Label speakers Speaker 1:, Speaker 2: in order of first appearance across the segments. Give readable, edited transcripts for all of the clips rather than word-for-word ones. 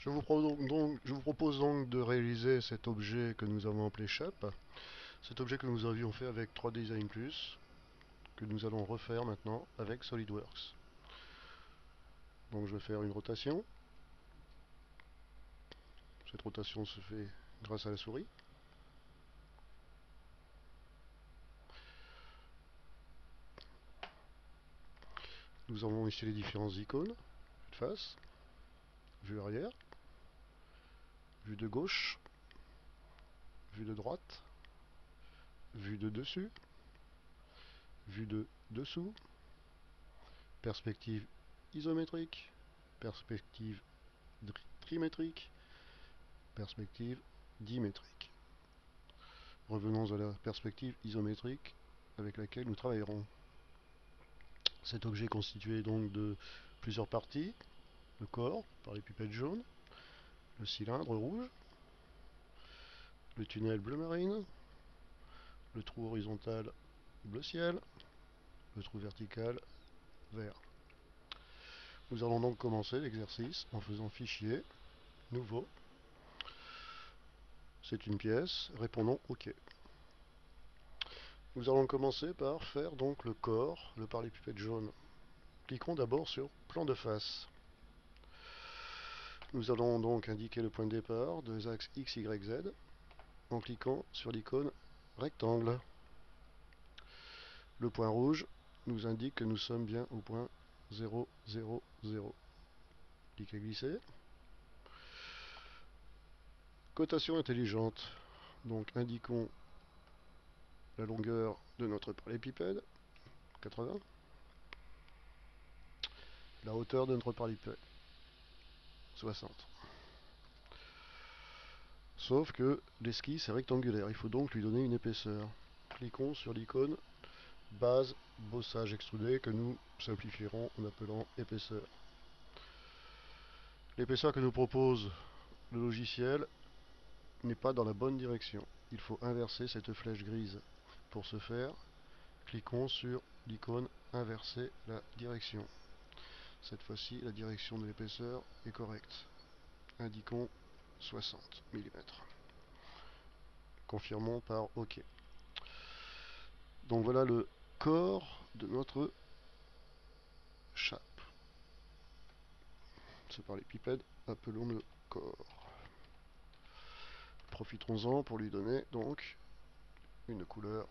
Speaker 1: Je vous propose donc de réaliser cet objet que nous avons appelé Shape. Cet objet que nous avions fait avec 3D Design Plus, que nous allons refaire maintenant avec SolidWorks. Donc je vais faire une rotation. Cette rotation se fait grâce à la souris. Nous avons ici les différentes icônes. Vue de face, vue arrière, vue de gauche, vue de droite, vue de dessus, vue de dessous, perspective isométrique, perspective trimétrique, perspective dimétrique. Revenons à la perspective isométrique avec laquelle nous travaillerons. Cet objet est constitué donc de plusieurs parties: le corps par les pipettes jaunes, le cylindre rouge, le tunnel bleu marine, le trou horizontal bleu ciel, le trou vertical vert. Nous allons donc commencer l'exercice en faisant fichier, nouveau, c'est une pièce, répondons OK. Nous allons commencer par faire donc le corps, le par les pipettes jaunes. Cliquons d'abord sur plan de face. Nous allons donc indiquer le point de départ des axes X, Y, Z en cliquant sur l'icône rectangle. Le point rouge nous indique que nous sommes bien au point 0, 0, 0. Cliquez glisser. Cotation intelligente. Donc indiquons la longueur de notre parallélépipède, 80. La hauteur de notre parallélépipède, 60. Sauf que l'esquisse est rectangulaire, il faut donc lui donner une épaisseur. Cliquons sur l'icône base bossage extrudé que nous simplifierons en appelant épaisseur. L'épaisseur que nous propose le logiciel n'est pas dans la bonne direction. Il faut inverser cette flèche grise. Pour ce faire, cliquons sur l'icône inverser la direction. Cette fois-ci, la direction de l'épaisseur est correcte. Indiquons 60 mm. Confirmons par OK. Donc voilà le corps de notre chape. C'est par les pipèdes, appelons-le corps. Profitons-en pour lui donner donc une couleur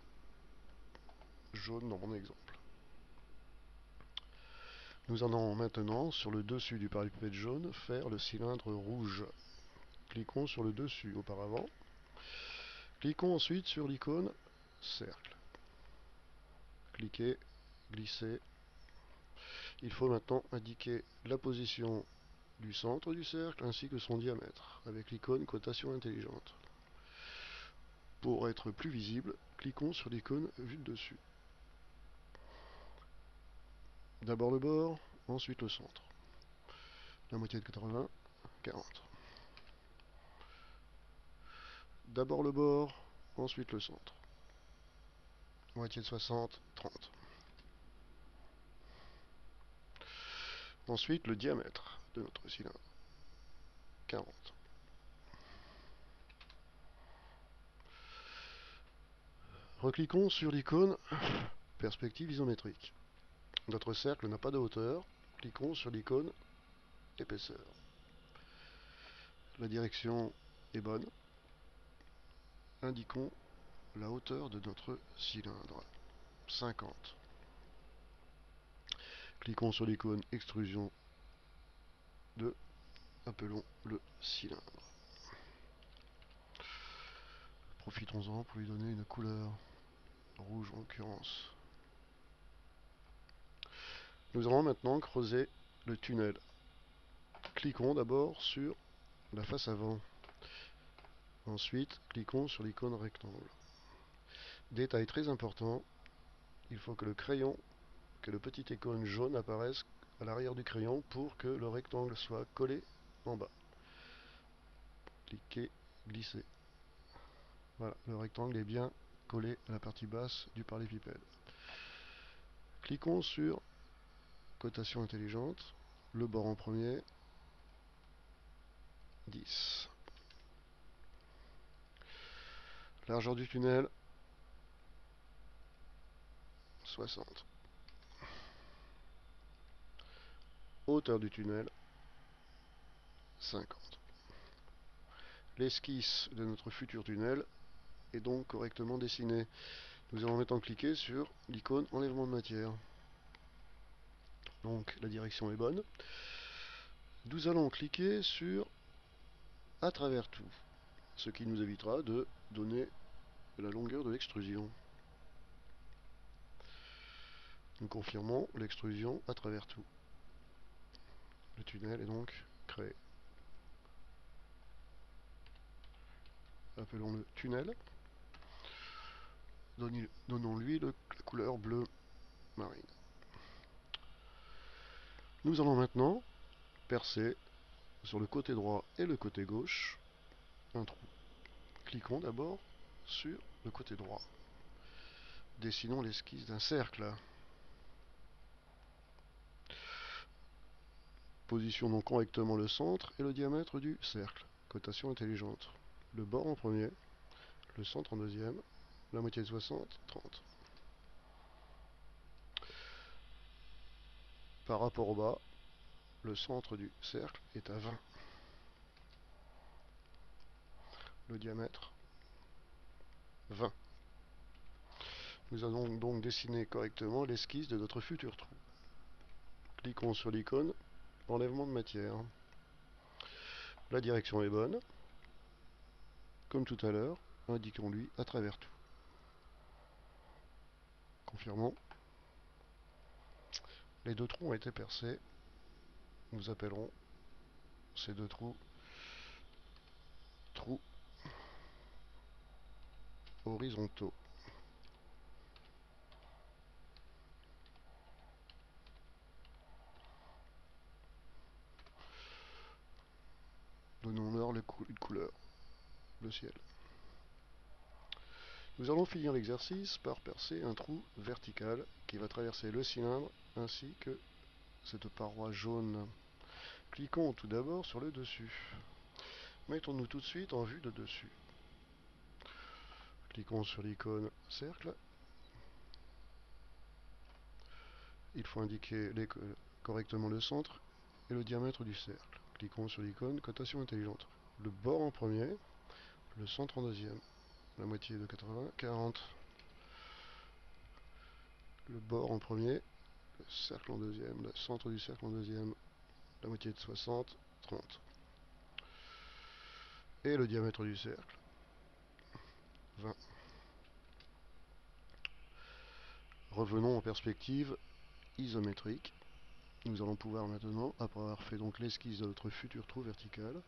Speaker 1: jaune dans mon exemple. Nous allons maintenant, sur le dessus du parallélépipède jaune, faire le cylindre rouge. Cliquons sur le dessus auparavant. Cliquons ensuite sur l'icône cercle. Cliquez, glissez. Il faut maintenant indiquer la position du centre du cercle ainsi que son diamètre avec l'icône cotation intelligente. Pour être plus visible, cliquons sur l'icône vue de dessus. D'abord le bord, ensuite le centre. La moitié de 80, 40. D'abord le bord, ensuite le centre. Moitié de 60, 30. Ensuite le diamètre de notre cylindre, 40. Recliquons sur l'icône perspective isométrique. Notre cercle n'a pas de hauteur. Cliquons sur l'icône épaisseur. La direction est bonne. Indiquons la hauteur de notre cylindre, 50. Cliquons sur l'icône extrusion de, appelons le cylindre. Profitons-en pour lui donner une couleur rouge en l'occurrence. Nous allons maintenant creuser le tunnel. Cliquons d'abord sur la face avant. Ensuite, cliquons sur l'icône rectangle. Détail très important, il faut que le crayon, que le petit icône jaune apparaisse à l'arrière du crayon pour que le rectangle soit collé en bas. Cliquez, glissez. Voilà, le rectangle est bien collé à la partie basse du parallélépipède. Cliquons sur cotation intelligente, le bord en premier, l'esquisse. Largeur du tunnel, 60. Hauteur du tunnel, 50. L'esquisse de notre futur tunnel est donc correctement dessinée. Nous allons maintenant cliquer sur l'icône enlèvement de matière. Donc la direction est bonne. Nous allons cliquer sur à travers tout, ce qui nous évitera de donner la longueur de l'extrusion. Nous confirmons l'extrusion à travers tout. Le tunnel est donc créé. Appelons-le tunnel. Donnons-lui la couleur bleu marine. Nous allons maintenant percer sur le côté droit et le côté gauche un trou. Cliquons d'abord sur le côté droit. Dessinons l'esquisse d'un cercle. Positionnons correctement le centre et le diamètre du cercle. Cotation intelligente. Le bord en premier, le centre en deuxième, la moitié de 60, 30. Par rapport au bas, le centre du cercle est à 20. Le diamètre, 20. Nous allons donc dessiner correctement l'esquisse de notre futur trou. Cliquons sur l'icône enlèvement de matière. La direction est bonne. Comme tout à l'heure, indiquons-lui à travers tout. Confirmons. Les deux trous ont été percés. Nous appellerons ces deux trous horizontaux. Donnons-leur une couleur, le ciel. Nous allons finir l'exercice par percer un trou vertical qui va traverser le cylindre ainsi que cette paroi jaune. Cliquons tout d'abord sur le dessus. Mettons-nous tout de suite en vue de dessus. Cliquons sur l'icône cercle. Il faut indiquer correctement le centre et le diamètre du cercle. Cliquons sur l'icône cotation intelligente. Le bord en premier, le centre en deuxième. La moitié de 80, 40. Le bord en premier, le cercle en deuxième, le centre du cercle en deuxième, la moitié de 60, 30. Et le diamètre du cercle, 20. Revenons en perspective isométrique. Nous allons pouvoir maintenant, après avoir fait donc l'esquisse de notre futur trou vertical,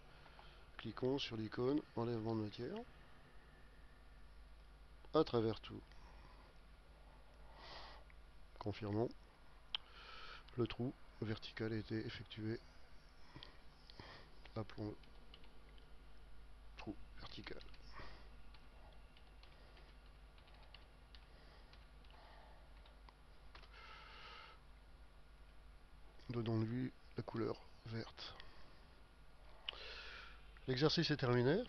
Speaker 1: cliquons sur l'icône enlèvement de matière, à travers tout. Confirmons. Le trou vertical a été effectué. Appelons-le trou vertical. Donnons-lui la couleur verte. L'exercice est terminé.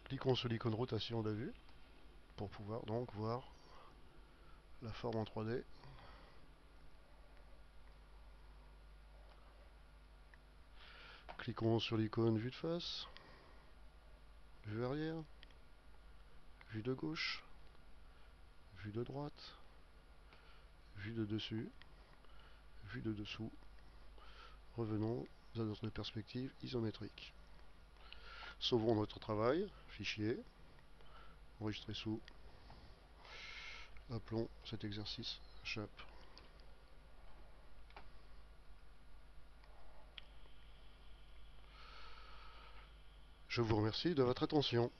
Speaker 1: Cliquons sur l'icône rotation de vue pour pouvoir donc voir la forme en 3D. Cliquons sur l'icône vue de face, vue arrière, vue de gauche, vue de droite, vue de dessus, vue de dessous. Revenons à notre perspective isométrique. Sauvons notre travail, fichier, enregistrer sous. Appelons cet exercice SHAP. Je vous remercie de votre attention.